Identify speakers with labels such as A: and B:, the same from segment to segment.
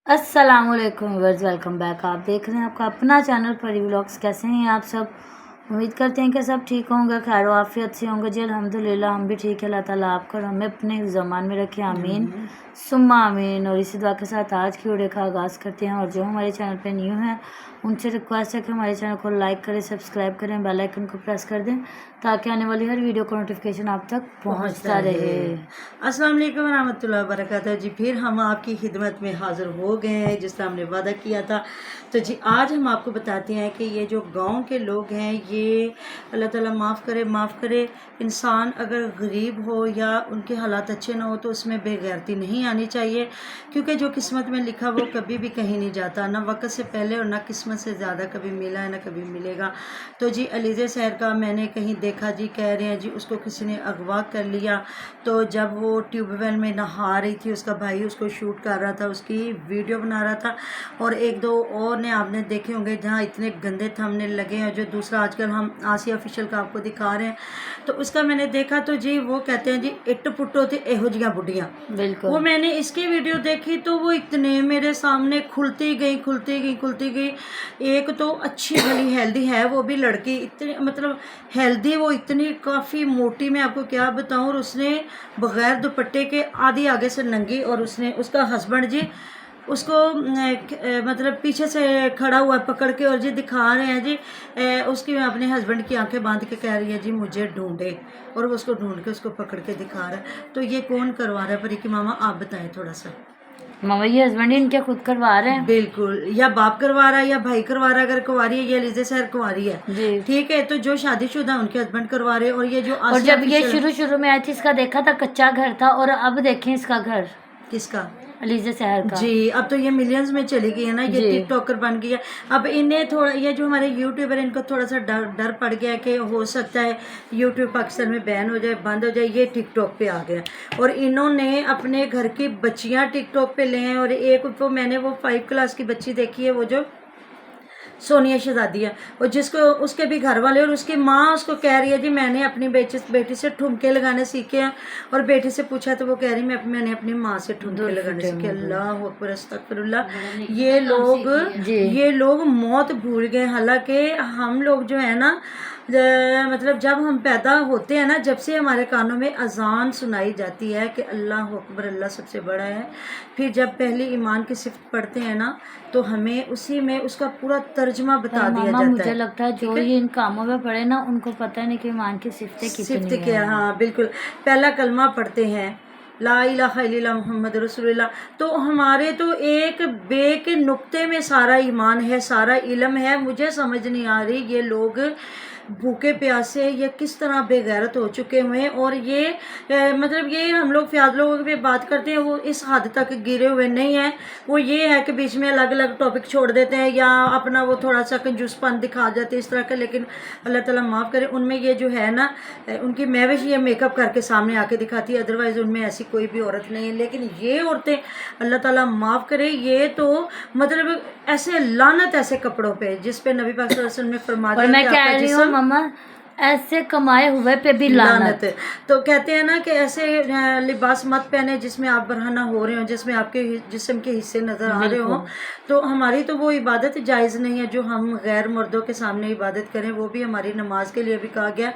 A: अस्सलाम वालेकुम viewers, welcome back. आप देख रहे हैं आपका अपना चैनल परी व्लॉग्स। कैसे हैं आप सब? उम्मीद करते हैं कि सब ठीक होंगे, खैर आफियत से होंगे जी। अल्हम्दुलिल्लाह हम भी ठीक है। अल्लाह ताला आपको और हमें अपने ज़मान में रखे, आमीन सुम्मा आमीन। और इसी दुआ के साथ आज की वीडियो का आगाज़ करते हैं। और जो हमारे चैनल पे न्यू हैं उनसे रिक्वेस्ट है कि हमारे चैनल को लाइक करें, सब्सक्राइब करें, बेल आइकन को प्रेस कर दें ताकि आने वाली हर वीडियो का नोटिफिकेशन आप तक पहुंचता रहे।
B: अस्सलाम वालेकुम रहमतुल्लाहि व बरकातहू। जी फिर हम आपकी खिदमत में हाज़िर हो गए हैं जिस तरह हमने वादा किया था। तो जी आज हम आपको बताते हैं कि ये जो गांव के लोग हैं, ये अल्लाह ताला माफ़ करे। इंसान अगर गरीब हो या उनके हालात अच्छे ना हो तो उसमें बेगैरती नहीं आनी चाहिए, क्योंकि जो किस्मत में लिखा वो कभी भी कहीं नहीं जाता, ना वक्त से पहले और ना किस्मत से ज़्यादा कभी मिला है ना कभी मिलेगा। तो जी अलीज़े शहर का मैंने कहीं देखा जी, कह रहे हैं जी उसको किसी ने अगवा कर लिया। तो जब वो ट्यूबवेल में नहा रही थी, उसका भाई उसको शूट कर रहा था, उसकी वीडियो बना रहा था। और एक दो और ने आपने देखे होंगे जहाँ इतने गंदे थंबनेल लगे हैं। जो दूसरा आजकल हम आसिया ऑफिशियल का आपको दिखा रहे हैं, तो उसका मैंने देखा तो जी वो कहते हैं जी इट पुट्टो थे एहो जियां बुढ़ियाँ।
A: बिल्कुल।
B: वो मैंने इसकी वीडियो देखी तो वो इतने मेरे सामने खुलती गई। एक तो अच्छी भली हेल्दी है वो भी लड़की, इतनी मतलब हेल्दी, वो इतनी काफ़ी मोटी, मैं आपको क्या बताऊं। और उसने बग़ैर दुपट्टे के आधी आगे से नंगी, और उसने उसका हस्बैंड जी उसको मतलब पीछे से खड़ा हुआ पकड़ के और जी दिखा रहे हैं जी। उसकी अपने हस्बैंड की आंखें बांध के कह रही है जी मुझे ढूंढे, और वो उसको ढूंढ के उसको पकड़ के दिखा रहा है। तो ये कौन करवा रहा है परी की मामा, आप बताएं थोड़ा सा।
A: मामा ये हस्बैंड इनके खुद करवा रहे हैं।
B: बिल्कुल, या बाप करवा रहा है या भाई करवा रहा है। अगर कुंवारी है ये अलीज़े शहर कुंवारी है
A: जी।
B: ठीक है, तो जो शादीशुदा उनके हस्बैंड करवा रहे हैं। और ये जो
A: और जब ये शुरू में आई थी इसका देखा था कच्चा घर था, और अब देखें इसका घर
B: किसका,
A: अलीज़े शहर का
B: जी अब तो ये मिलियंस में चली गई है ना, ये टिकटॉकर बन गई है। अब इन्हें थोड़ा, ये जो हमारे यूट्यूबर इनको थोड़ा सा डर पड़ गया है कि हो सकता है यूट्यूब पाकिस्तान में बैन हो जाए, बंद हो जाए, ये टिकटॉक पे आ गया। और इन्होंने अपने घर की बच्चियां टिकटॉक पे ले हैं। और एक तो मैंने वो 5 क्लास की बच्ची देखी है, वो जो सोनिया शहजादी है, और जिसको उसके भी घर वाले और उसकी माँ उसको कह रही है जी मैंने अपनी बेटी से ठुमके लगाने सीखे हैं। और बेटी से पूछा तो वो कह रही मैंने अपनी माँ से ठुमके लगाने सीखे। अल्लाह अकबर अस्तगफिरुल्लाह। ये लोग मौत भूल गए। हालांकि हम लोग जो है ना, मतलब जब हम पैदा होते हैं ना, जब से हमारे कानों में अजान सुनाई जाती है कि अल्लाह अकबर, अल्लाह सबसे बड़ा है। फिर जब पहले ईमान की सिफत पढ़ते हैं ना, तो हमें उसी में उसका पूरा तर्जमा बता दिया जाता है।
A: मुझे लगता है जो ये इन कामों में पड़े ना, उनको पता नहीं कि ईमान की सिफतें
B: क्या। हाँ बिल्कुल, पहला कलमा पढ़ते हैं ला इलाहा इल्लल्लाह मुहम्मद रसूलुल्लाह। तो हमारे तो एक बे के नुक्ते में सारा ईमान है, सारा इल्म है। मुझे समझ नहीं आ रही ये लोग भूखे प्यासे ये किस तरह बेगैरत हो चुके हुए हैं। और ये मतलब ये हम लोग फ़याद लोगों पे बात करते हैं, वो इस हद तक गिरे हुए नहीं हैं। वो ये है कि बीच में अलग अलग टॉपिक छोड़ देते हैं या अपना वो थोड़ा सा कंजूसपन दिखा जाते हैं इस तरह का। लेकिन अल्लाह ताला माफ़ करे, उनमें ये जो है ना, उनकी मैविश ये मेकअप करके सामने आके दिखाती है, अदरवाइज़ उनमें ऐसी कोई भी औरत नहीं है। लेकिन ये औरतें, अल्लाह ताला माफ़ करे, ये तो मतलब ऐसे लानत ऐसे कपड़ों पे जिस पे नबी पाक सल्लल्लाहु अलैहि वसल्लम ने फरमा दिया।
A: और मैं कह रही हूँ मामा, ऐसे कमाए हुए पे भी लानत।
B: तो कहते हैं ना कि ऐसे लिबास मत पहने जिसमें आप बरहना हो रहे हो, जिसमें आपके जिस्म के हिस्से नजर आ रहे हो। तो हमारी तो वो इबादत जायज़ नहीं है जो हम गैर मर्दों के सामने इबादत करें। वो भी हमारी नमाज के लिए भी कहा गया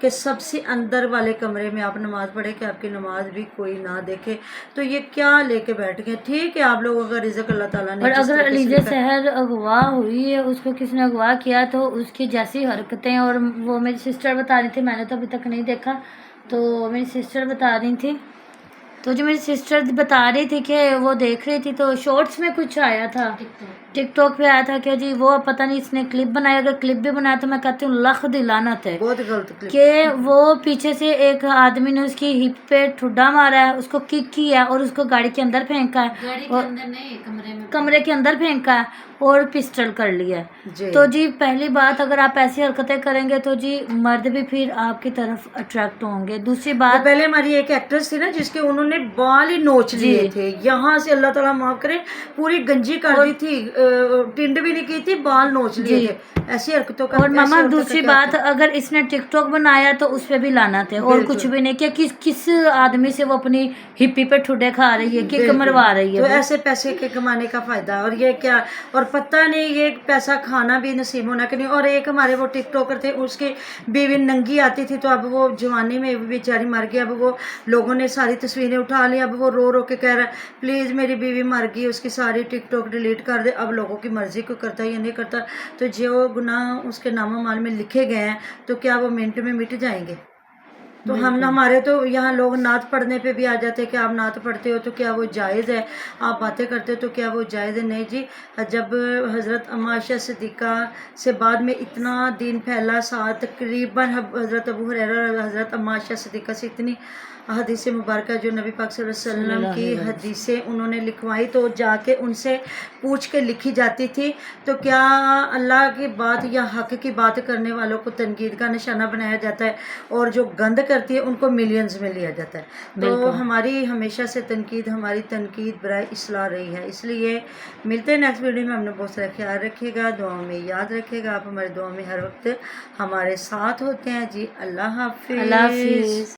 B: कि सबसे अंदर वाले कमरे में आप नमाज पढ़े कि आपकी नमाज भी कोई ना देखे। तो ये क्या लेके बैठ गए। ठीक है, आप लोगों का रिज़्क़ अल्लाह ताला ने।
A: और अगर अलीज़े शहर अगवा हुई है, उसको किसने अगवा किया, तो उसकी जैसी हरकतें, और वो मेरी सिस्टर बता रही थी, मैंने तो अभी तक नहीं देखा, तो मेरी सिस्टर बता रही थी। तो जो मेरी सिस्टर बता रही थी कि वो देख रही थी तो शॉर्ट्स में कुछ आया था, टिकटॉक पे आया था कि जी वो पता नहीं इसने क्लिप बनाया। अगर क्लिप भी बनाया तो मैं कहती हूँ लख दिलानत है,
B: बहुत गलत क्लिप
A: कि वो पीछे से एक आदमी ने उसकी हिप पे ठुड्डा मारा है, उसको किक किया और उसको गाड़ी के अंदर फेंका है, और कमरे के अंदर फेंका है और पिस्टल कर लिया है। तो जी पहली बात, अगर आप ऐसी हरकतें करेंगे तो जी मर्द भी फिर आपकी तरफ अट्रैक्ट होंगे। दूसरी बात,
B: पहले हमारी एक एक्ट्रेस थी ना जिसके उन्होंने मैंने बाल ही नोच लिए थे यहाँ से, अल्लाह ताला माफ करे, पूरी गंजी कर दी थी, टिंड भी नहीं की थी, बाल नोच लिए थे। ऐसी हरकतों का।
A: और मामा दूसरी बात, अगर इसने टिकटॉक बनाया तो उस पे भी लाना थे, और कुछ भी नहीं किया। किस आदमी से वो अपनी हिप्पी पे ठुडे खा रही है, किक मरवा रही है।
B: तो ऐसे पैसे के कमाने का फायदा, और ये क्या, और पता नहीं ये पैसा खाना भी नसीब होना कि नहीं। और एक हमारे वो टिकटॉकर थे, उसकी बीवी नंगी आती थी, तो अब वो जवानी में बेचारी मर गई। अब वो लोगों ने सारी तस्वीरें उठा ली, अब वो रो रो के कह रहा है प्लीज़ मेरी बीवी मर गई, उसकी सारी टिकटॉक डिलीट कर दे। अब लोगों की मर्जी को करता है या नहीं करता, तो जो गुनाह उसके नामा माल में लिखे गए हैं तो क्या वो मिनट में मिट जाएंगे? तो हम हमारे तो यहाँ लोग नात पढ़ने पे भी आ जाते हैं कि आप नात पढ़ते हो तो क्या वो जायज़ है, आप बातें करते हो तो क्या वो जायज़ है? नहीं जी। जब हज़रत अमाशा सिद्दीक़ा से बाद में इतना दिन फैला, साथ तकरीबन हज़रत अबू हुरैरा और हज़रत अमाशा सिद्दीक़ा से इतनी हदीस मुबारक जो नबी पाक सल्लल्लाहु अलैहि वसल्लम की हदीसें उन्होंने लिखवाई, तो जाके उनसे पूछ के लिखी जाती थी। तो क्या अल्लाह की बात या हक़ की बात करने वालों को तनकीद का निशाना बनाया जाता है, और जो गंद करती है उनको मिलियंस में लिया जाता है? तो हमारी हमेशा से तनकीद, हमारी तनकीद बराए इस्लाह रही है। इसलिए मिलते हैं नेक्स्ट वीडियो में। हमने बहुत सारा ख्याल रखिएगा, दुआ में याद रखिएगा, आप हमारी दुआ में हर वक्त हमारे साथ होते हैं जी। अल्लाह हाफिज़।